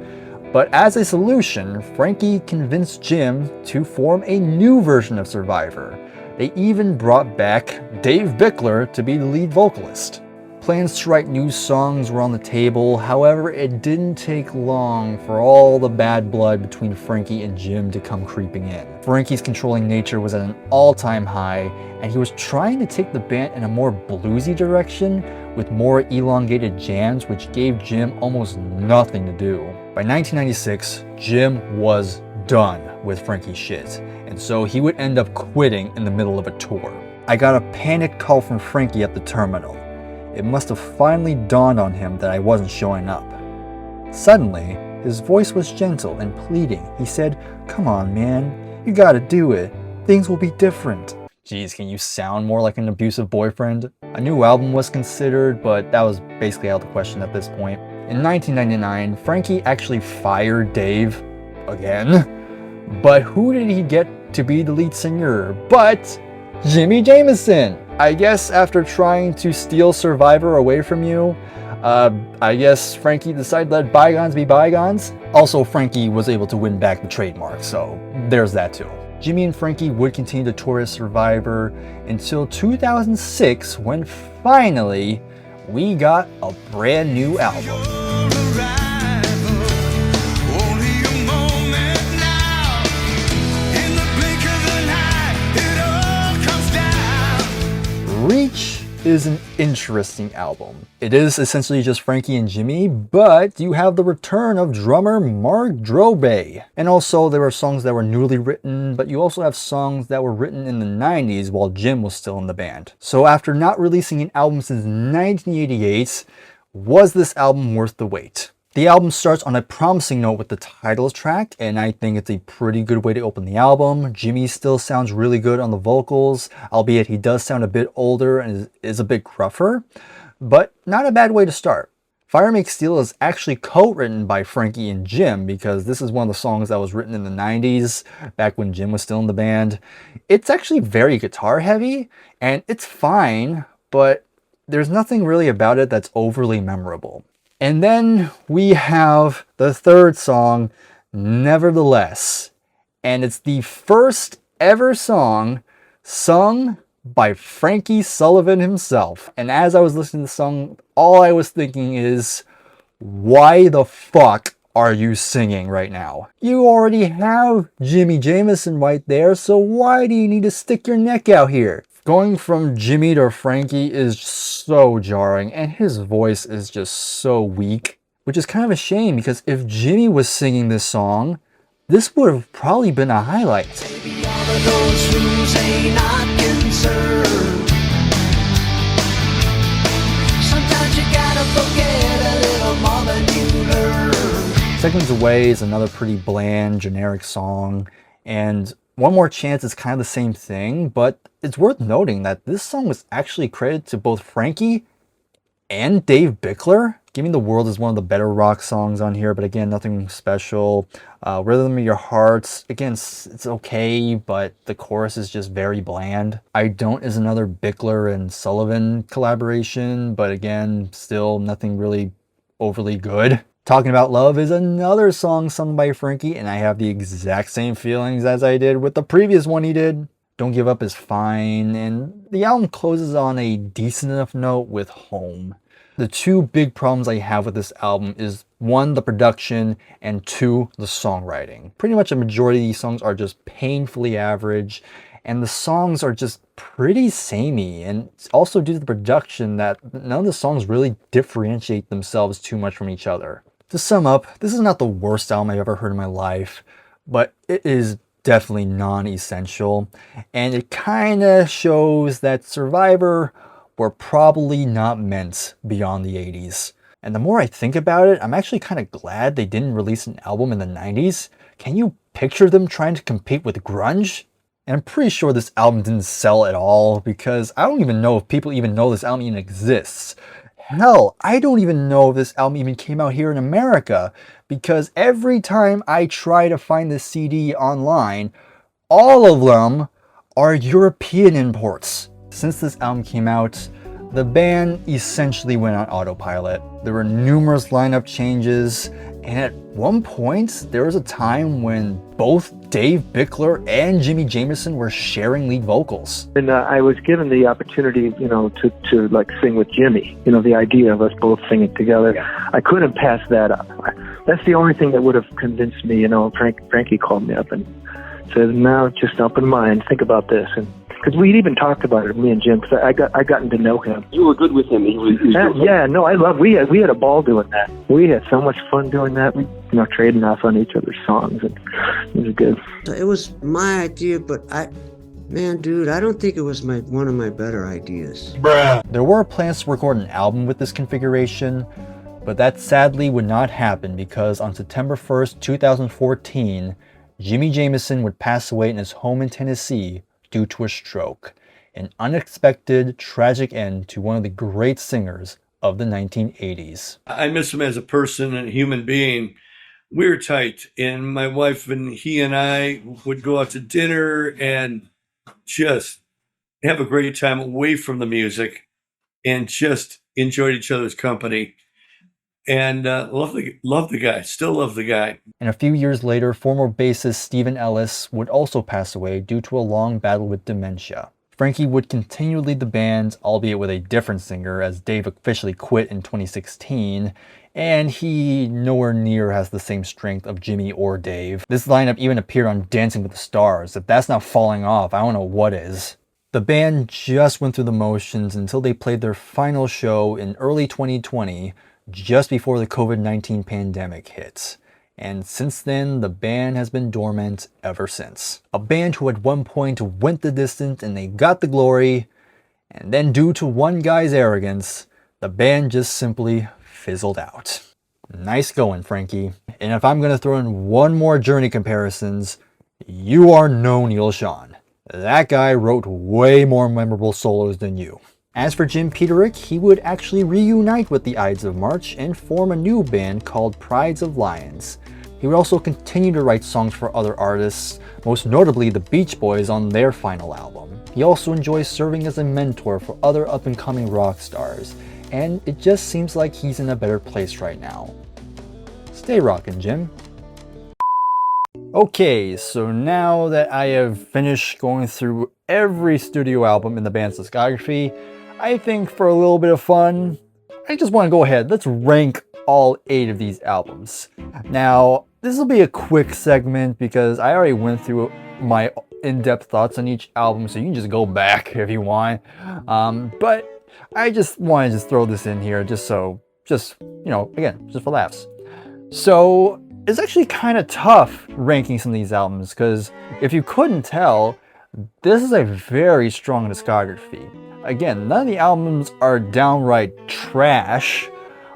But as a solution, Frankie convinced Jim to form a new version of Survivor. They even brought back Dave Bickler to be the lead vocalist. Plans to write new songs were on the table, however, it didn't take long for all the bad blood between Frankie and Jim to come creeping in. Frankie's controlling nature was at an all-time high, and he was trying to take the band in a more bluesy direction with more elongated jams, which gave Jim almost nothing to do. By 1996, Jim was done with Frankie's shit, and so he would end up quitting in the middle of a tour. I got a panicked call from Frankie at the terminal. It must have finally dawned on him that I wasn't showing up. Suddenly, his voice was gentle and pleading. He said, "Come on, man, you gotta do it. Things will be different." Geez, can you sound more like an abusive boyfriend? A new album was considered, but that was basically out of the question at this point. In 1999, Frankie actually fired Dave again. But who did he get to be the lead singer but Jimmy Jameson? I guess after trying to steal Survivor away from you, I guess Frankie decided to let bygones be bygones. Also, Frankie was able to win back the trademark, so there's that too. Jimmy and Frankie would continue to tour as Survivor until 2006, when finally we got a brand new album. Reach is an interesting album. It is essentially just Frankie and Jimmy, but you have the return of drummer Mark Drobe. And also there are songs that were newly written, but you also have songs that were written in the 90s while Jim was still in the band. So after not releasing an album since 1988, was this album worth the wait? The album starts on a promising note with the title track, and I think it's a pretty good way to open the album. Jimmy still sounds really good on the vocals, albeit he does sound a bit older and is a bit gruffer, but not a bad way to start. Fire Makes Steel is actually co-written by Frankie and Jim, because this is one of the songs that was written in the 90s, back when Jim was still in the band. It's actually very guitar heavy, and it's fine, but there's nothing really about it that's overly memorable. And then we have the third song, Nevertheless. And it's the first ever song sung by Frankie Sullivan himself. And as I was listening to the song, all I was thinking is, why the fuck are you singing right now? You already have Jimmy Jameson right there, so why do you need to stick your neck out here? Going from Jimmy to Frankie is so jarring, and his voice is just so weak, which is kind of a shame, because if Jimmy was singing this song, this would have probably been a highlight. Baby, all of those rules ain't not concerned. Sometimes you gotta forget a little more than you learn. Seconds Away is another pretty bland, generic song, and One More Chance is kind of the same thing, but it's worth noting that this song was actually credited to both Frankie and Dave Bickler. Give Me the World is one of the better rock songs on here, but again, nothing special. Rhythm of Your Heart, again, it's okay, but the chorus is just very bland. I Don't is another Bickler and Sullivan collaboration, but again, still nothing really overly good. Talking About Love is another song sung by Frankie, and I have the exact same feelings as I did with the previous one he did. Don't Give Up is fine, and the album closes on a decent enough note with Home. The two big problems I have with this album is 1, the production, and 2, the songwriting. Pretty much a majority of these songs are just painfully average, and the songs are just pretty samey, and it's also due to the production that none of the songs really differentiate themselves too much from each other. To sum up, this is not the worst album I've ever heard in my life, but it is definitely non-essential, and it kinda shows that Survivor were probably not meant beyond the 80s. And the more I think about it, I'm actually kind of glad they didn't release an album in the 90s. Can you picture them trying to compete with grunge? And I'm pretty sure this album didn't sell at all, because I don't even know if people even know this album even exists. Hell, I don't even know if this album even came out here in America, because every time I try to find this CD online, all of them are European imports. Since this album came out, the band essentially went on autopilot. There were numerous lineup changes, and at one point, there was a time when both Dave Bickler and Jimmy Jamison were sharing lead vocals. And I was given the opportunity, to like sing with Jimmy. The idea of us both singing together. I couldn't pass that up. That's the only thing that would have convinced me. Frankie called me up and said, "Now just open mind, think about this." And because we'd even talked about it, me and Jim, because I gotten to know him. You were good with him. He was Yeah, no, we had a ball doing that. We had so much fun doing that. We, trading off on each other's songs, and it was good. It was my idea, but dude, I don't think it was one of my better ideas. There were plans to record an album with this configuration, but that sadly would not happen because on September 1st, 2014, Jimmy Jamison would pass away in his home in Tennessee due to a stroke. An unexpected, tragic end to one of the great singers of the 1980s. I miss him as a person and a human being. We were tight, and my wife and he and I would go out to dinner and just have a great time away from the music and just enjoyed each other's company. And love the guy, still love the guy. And a few years later, former bassist Stephen Ellis would also pass away due to a long battle with dementia. Frankie would continue to lead the band, albeit with a different singer, as Dave officially quit in 2016, and he nowhere near has the same strength of Jimmy or Dave. This lineup even appeared on Dancing with the Stars. If that's not falling off, I don't know what is. The band just went through the motions until they played their final show in early 2020, just before the COVID-19 pandemic hit. And since then, the band has been dormant ever since. A band who at one point went the distance and they got the glory, and then due to one guy's arrogance, the band just simply fizzled out. Nice going, Frankie. And if I'm going to throw in one more Journey comparisons, you are no Neil Schon. That guy wrote way more memorable solos than you. As for Jim Peterick, he would actually reunite with the Ides of March and form a new band called Prides of Lions. He would also continue to write songs for other artists, most notably the Beach Boys on their final album. He also enjoys serving as a mentor for other up-and-coming rock stars, and it just seems like he's in a better place right now. Stay rockin', Jim. Okay, so now that I have finished going through every studio album in the band's discography, I think for a little bit of fun, I just want to go ahead. Let's rank all 8 of these albums. Now, this will be a quick segment because I already went through my in-depth thoughts on each album, so you can just go back if you want. But I just want to throw this in here just for laughs. So it's actually kind of tough ranking some of these albums because if you couldn't tell, this is a very strong discography. Again, none of the albums are downright trash,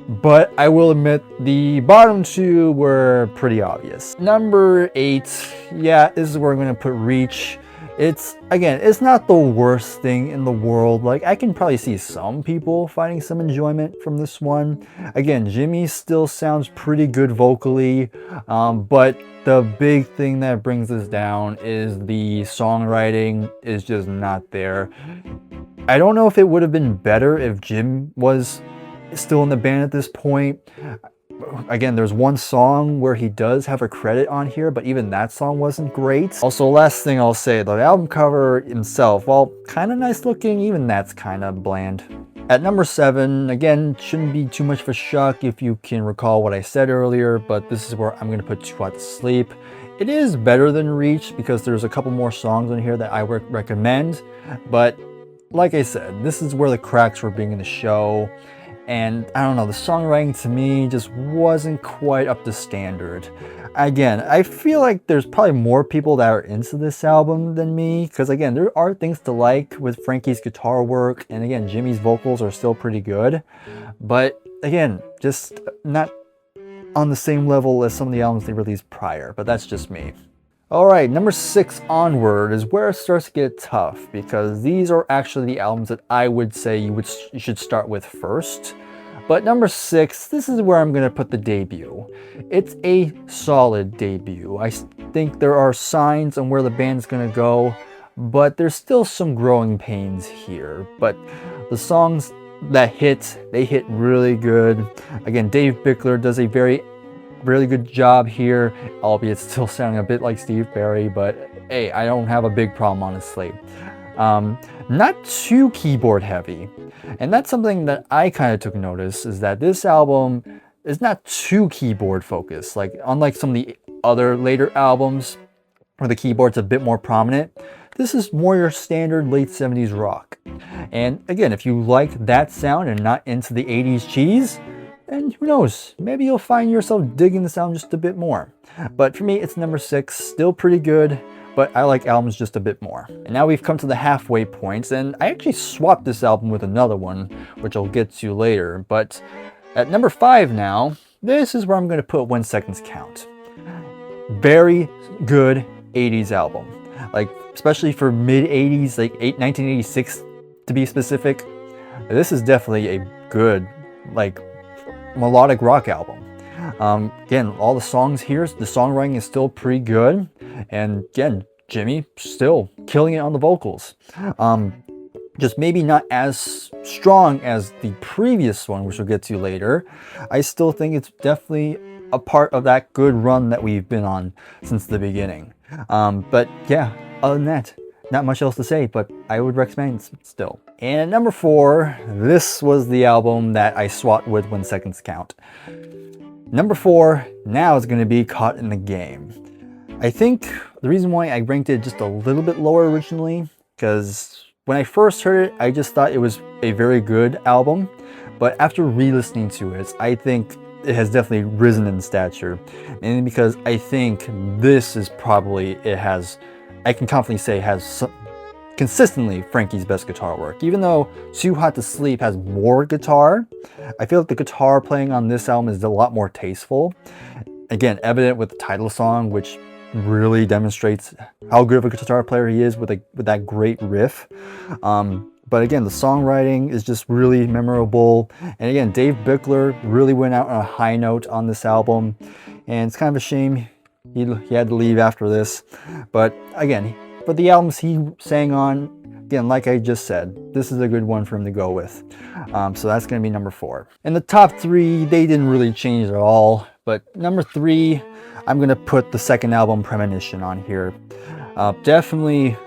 but I will admit the bottom 2 were pretty obvious. Number 8, yeah, this is where I'm going to put Reach. Again, it's not the worst thing in the world. Like, I can probably see some people finding some enjoyment from this one. Again, Jimmy still sounds pretty good vocally, but the big thing that brings this down is the songwriting is just not there. I don't know if it would have been better if Jim was still in the band at this point. Again, there's one song where he does have a credit on here, but even that song wasn't great. Also, last thing I'll say, the album cover himself, while kind of nice looking, even that's kind of bland. At number 7, again, shouldn't be too much of a shock if you can recall what I said earlier, but this is where I'm going to put Too Hot to Sleep. It is better than Reach because there's a couple more songs on here that I would recommend, but like I said, this is where the cracks were being in the show. And I don't know, the songwriting to me just wasn't quite up to standard. Again, I feel like there's probably more people that are into this album than me, because again, there are things to like with Frankie's guitar work, and again, Jimmy's vocals are still pretty good. But again, just not on the same level as some of the albums they released prior, but that's just me. Alright, number 6 onward is where it starts to get tough, because these are actually the albums that I would say you should start with first. But number 6, this is where I'm going to put the debut. It's a solid debut. I think there are signs on where the band's going to go, but there's still some growing pains here. But the songs that they hit really good. Again, Dave Bickler does a really good job here, albeit still sounding a bit like Steve Perry, but hey, I don't have a big problem, honestly. Not too keyboard heavy, and that's something that I kind of took notice, is that this album is not too keyboard focused. Like, unlike some of the other later albums where the keyboard's a bit more prominent, this is more your standard late 70s rock. And again, if you like that sound and not into the 80s cheese, and who knows, maybe you'll find yourself digging the sound just a bit more. But for me, it's number 6, still pretty good, but I like albums just a bit more. And now we've come to the halfway points, and I actually swapped this album with another one, which I'll get to later. But at number 5 now, this is where I'm going to put When Seconds Count. Very good 80s album. Like, especially for mid-80s, like 1986 to be specific. This is definitely a good, like, melodic rock album. Again, all the songs here, the songwriting is still pretty good, and again, Jimmy still killing it on the vocals. Just maybe not as strong as the previous one, which we'll get to later. I still think it's definitely a part of that good run that we've been on since the beginning. But yeah, other than that, not much else to say, but I would recommend it still. And at number 4, this was the album that I swapped with When Seconds Count. Number 4 now is going to be Caught in the Game. I think the reason why I ranked it just a little bit lower originally, because when I first heard it, I just thought it was a very good album. But after re-listening to it, I think it has definitely risen in stature. And because I think this is probably, I can confidently say has consistently Frankie's best guitar work. Even though Too Hot to Sleep has more guitar, I feel like the guitar playing on this album is a lot more tasteful. Again, evident with the title song, which really demonstrates how good of a guitar player he is with that great riff. But again, the songwriting is just really memorable. And again, Dave Bickler really went out on a high note on this album. And it's kind of a shame he had to leave after this. But again, for the albums he sang on, again, like I just said, this is a good one for him to go with. So that's going to be number 4. And the top 3, they didn't really change at all. But number 3, I'm going to put the second album, Premonition, on here. Definitely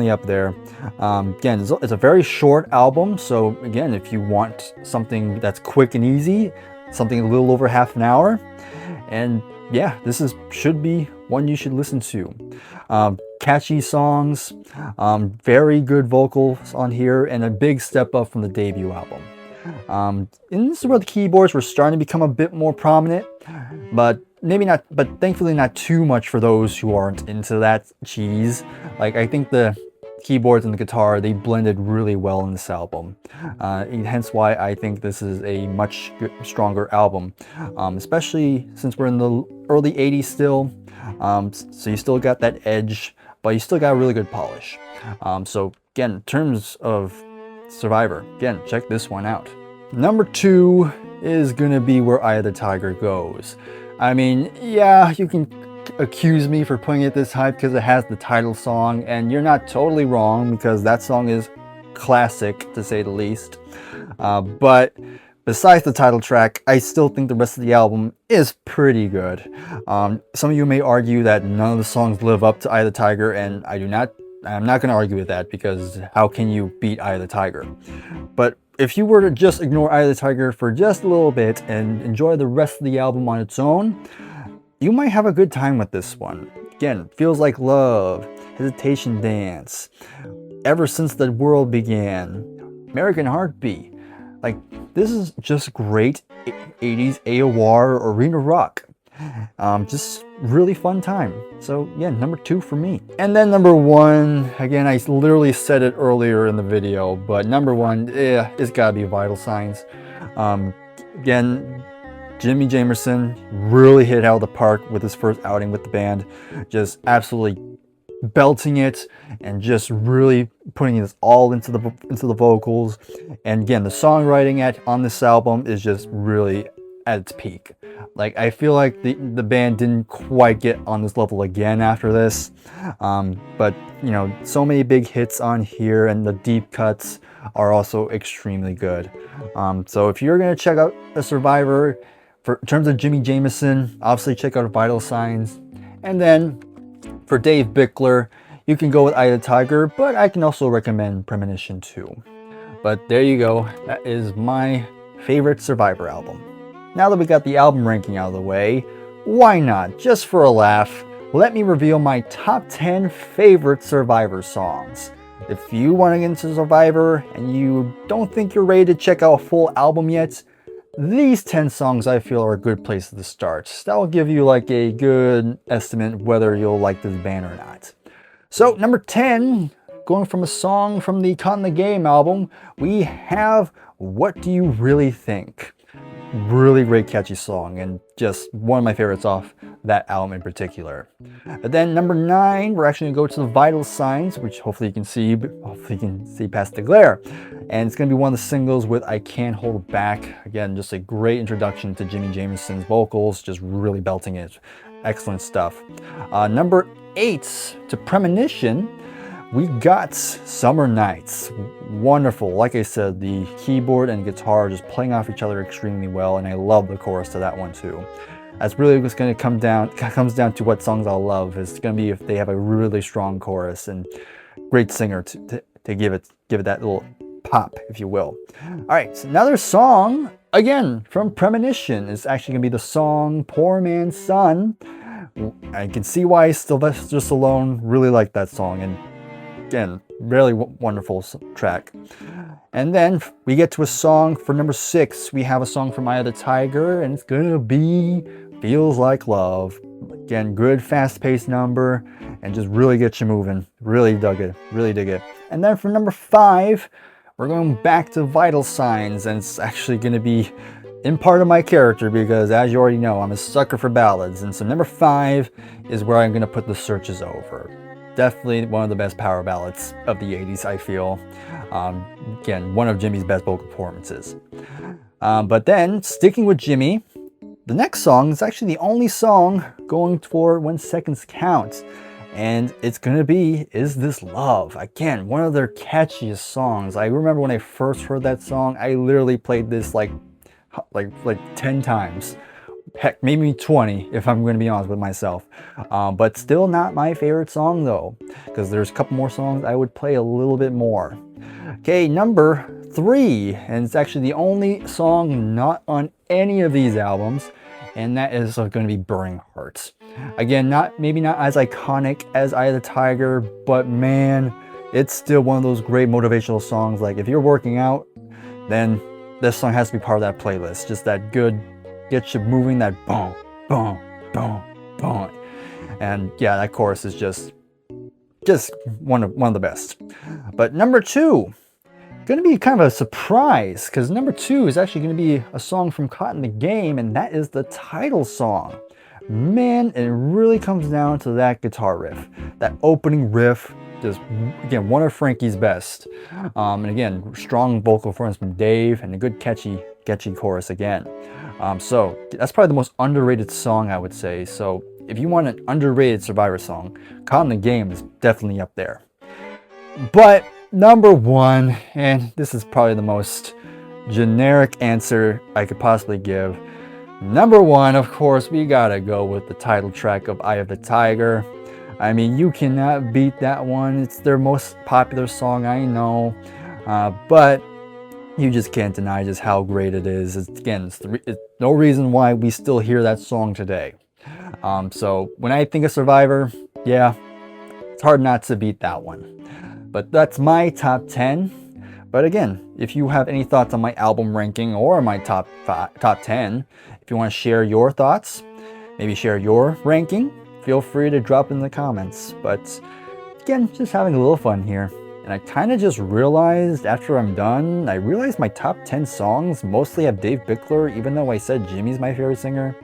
up there. Again, it's a very short album. So again, if you want something that's quick and easy, something a little over half an hour. And yeah, this should be one you should listen to. Catchy songs, very good vocals on here, and a big step up from the debut album. And this is where the keyboards were starting to become a bit more prominent, but thankfully not too much for those who aren't into that cheese. Like, I think the keyboards and the guitar, they blended really well in this album. Hence why I think this is a much stronger album, especially since we're in the early 80s still. So you still got that edge, but you still got a really good polish. So again, in terms of Survivor, again, check this one out. Number 2 is gonna be Where Eye of the Tiger goes. I mean, yeah, you can accuse me for putting it this high because it has the title song, and you're not totally wrong because that song is classic to say the least. But besides the title track, I still think the rest of the album is pretty good. Some of you may argue that none of the songs live up to Eye of the Tiger, and I'm not going to argue with that because how can you beat Eye of the Tiger? But if you were to just ignore Eye of the Tiger for just a little bit and enjoy the rest of the album on its own, you might have a good time with this one. Again, Feels Like Love, Hesitation Dance, Ever Since the World Began, American Heartbeat. Like, this is just great 80s AOR arena rock. Just really fun time. So yeah, number 2 for me. And then number 1, again, I literally said it earlier in the video, but number 1, it's gotta be Vital Signs. Again, Jimmy Jamerson really hit out of the park with his first outing with the band. Just absolutely belting it and just really putting this all into the vocals. And again, the songwriting on this album is just really at its peak. Like, I feel like the band didn't quite get on this level again after this. But you know, so many big hits on here, and the deep cuts are also extremely good. So if you're gonna check out a Survivor, in terms of Jimmy Jamerson, obviously check out Vital Signs. And then for Dave Bickler, you can go with Eye of the Tiger, but I can also recommend Premonition too. But there you go, that is my favorite Survivor album. Now that we got the album ranking out of the way, why not, just for a laugh, let me reveal my top 10 favorite Survivor songs. If you want to get into Survivor and you don't think you're ready to check out a full album yet, these 10 songs I feel are a good place to start. That will give you like a good estimate whether you'll like this band or not. So number 10, going from a song from the Caught in the Game album, we have What Do You Really Think? Really great catchy song, and just one of my favorites off that album in particular. And then number 9, we're actually gonna go to the Vital Signs, which hopefully you can see past the glare. And it's gonna be one of the singles with I Can't Hold Back. Again, just a great introduction to Jimmy Jamerson's vocals, just really belting it. Excellent stuff. Number 8, to Premonition, we got Summer Nights. Wonderful. Like I said, the keyboard and guitar just playing off each other extremely well, and I love the chorus to that one too. That's really what's going to comes down to what songs I'll love. It's going to be if they have a really strong chorus and great singer to give it that little pop, if you will. All right, so another song, again, from Premonition, is actually going to be the song Poor Man's Son. I can see why Sylvester Stallone really liked that song, and again, really wonderful track. And then we get to a song for number 6. We have a song from Eye of the Tiger, and it's gonna be Feels Like Love. Again, good fast-paced number, and just really gets you moving. Really dug it, really dig it. And then for number 5, we're going back to Vital Signs, and it's actually gonna be in part of my character because, as you already know, I'm a sucker for ballads. And so number 5 is where I'm gonna put The Search Is Over. Definitely one of the best power ballads of the 80s, I feel. Again, one of Jimmy's best vocal performances. But then, sticking with Jimmy, the next song is actually the only song going for When Seconds Count. And it's gonna be Is This Love? Again, one of their catchiest songs. I remember when I first heard that song, I literally played this like 10 times. Heck, maybe 20 if I'm going to be honest with myself. But still not my favorite song though, because there's a couple more songs I would play a little bit more. Okay, number 3, and it's actually the only song not on any of these albums, and that is going to be Burning Hearts. Again, maybe not as iconic as Eye of the Tiger, but man, it's still one of those great motivational songs. Like if you're working out, then this song has to be part of that playlist. Just that good, get you moving, that boom, boom, boom, boom. And yeah, that chorus is just just one of the best. But number 2, going to be kind of a surprise, because number 2 is actually going to be a song from Caught in the Game, and that is the title song. Man, it really comes down to that guitar riff, that opening riff. Just, again, one of Frankie's best. And again, strong vocal performance from Dave and a good catchy chorus again. So that's probably the most underrated song, I would say. So if you want an underrated Survivor song, Caught in the Game is definitely up there. But number 1, and this is probably the most generic answer I could possibly give. Number 1, of course, we gotta go with the title track of Eye of the Tiger. I mean, you cannot beat that one. It's their most popular song, I know, but you just can't deny just how great it is. It's no reason why we still hear that song today. So when I think of Survivor, yeah, it's hard not to beat that one. But that's my top 10. But again, if you have any thoughts on my album ranking or my top 10, if you want to share your thoughts, maybe share your ranking, feel free to drop in the comments. But again, just having a little fun here. And I kind of just realized after I'm done, I realized my top 10 songs mostly have Dave Bickler, even though I said Jimmy's my favorite singer.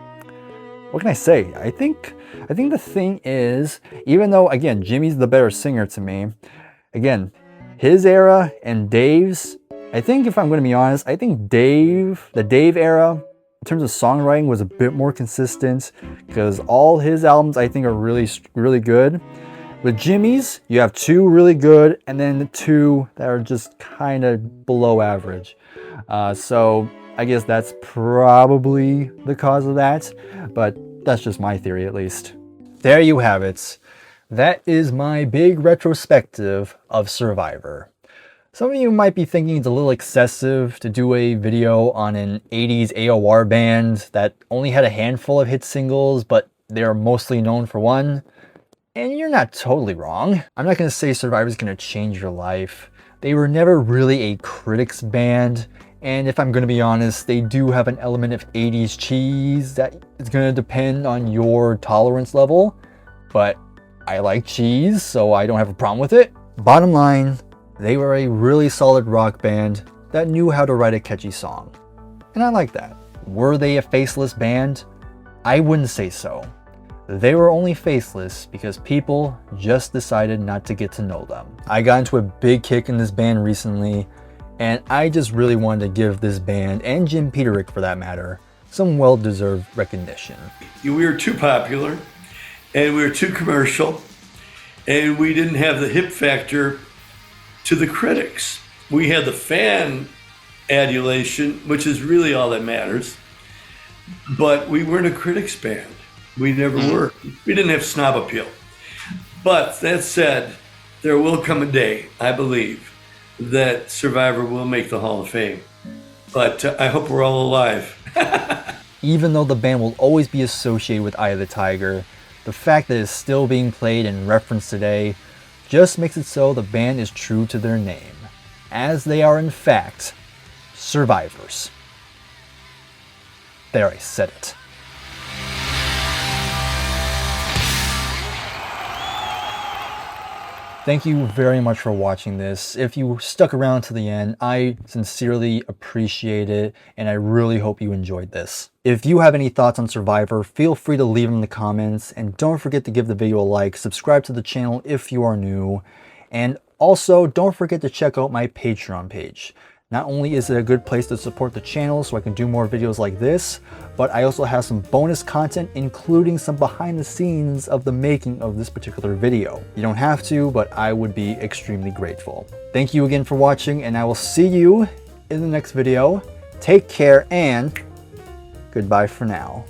What can I say? I think the thing is, even though, again, Jimmy's the better singer to me, again, his era and Dave's, I think if I'm going to be honest, I think the Dave era, in terms of songwriting, was a bit more consistent because all his albums I think are really, really good. With Jimmy's, you have 2 really good and then the 2 that are just kind of below average. So I guess that's probably the cause of that, but that's just my theory at least. There you have it. That is my big retrospective of Survivor. Some of you might be thinking it's a little excessive to do a video on an 80s AOR band that only had a handful of hit singles, but they're mostly known for one. And you're not totally wrong. I'm not going to say Survivor's going to change your life. They were never really a critics band. And if I'm going to be honest, they do have an element of 80s cheese that is going to depend on your tolerance level. But I like cheese, so I don't have a problem with it. Bottom line, they were a really solid rock band that knew how to write a catchy song. And I like that. Were they a faceless band? I wouldn't say so. They were only faceless because people just decided not to get to know them. I got into a big kick in this band recently, and I just really wanted to give this band, and Jim Peterick for that matter, some well-deserved recognition. We were too popular, and we were too commercial, and we didn't have the hip factor to the critics. We had the fan adulation, which is really all that matters, but we weren't a critics band. We never were. We didn't have snob appeal. But that said, there will come a day, I believe, that Survivor will make the Hall of Fame. But I hope we're all alive. Even though the band will always be associated with Eye of the Tiger, the fact that it's still being played and referenced today just makes it so the band is true to their name, as they are in fact survivors. There, I said it. Thank you very much for watching this. If you stuck around to the end, I sincerely appreciate it, and I really hope you enjoyed this. If you have any thoughts on Survivor, feel free to leave them in the comments, and don't forget to give the video a like, subscribe to the channel if you are new, and also don't forget to check out my Patreon page. Not only is it a good place to support the channel so I can do more videos like this, but I also have some bonus content, including some behind the scenes of the making of this particular video. You don't have to, but I would be extremely grateful. Thank you again for watching, and I will see you in the next video. Take care, and goodbye for now.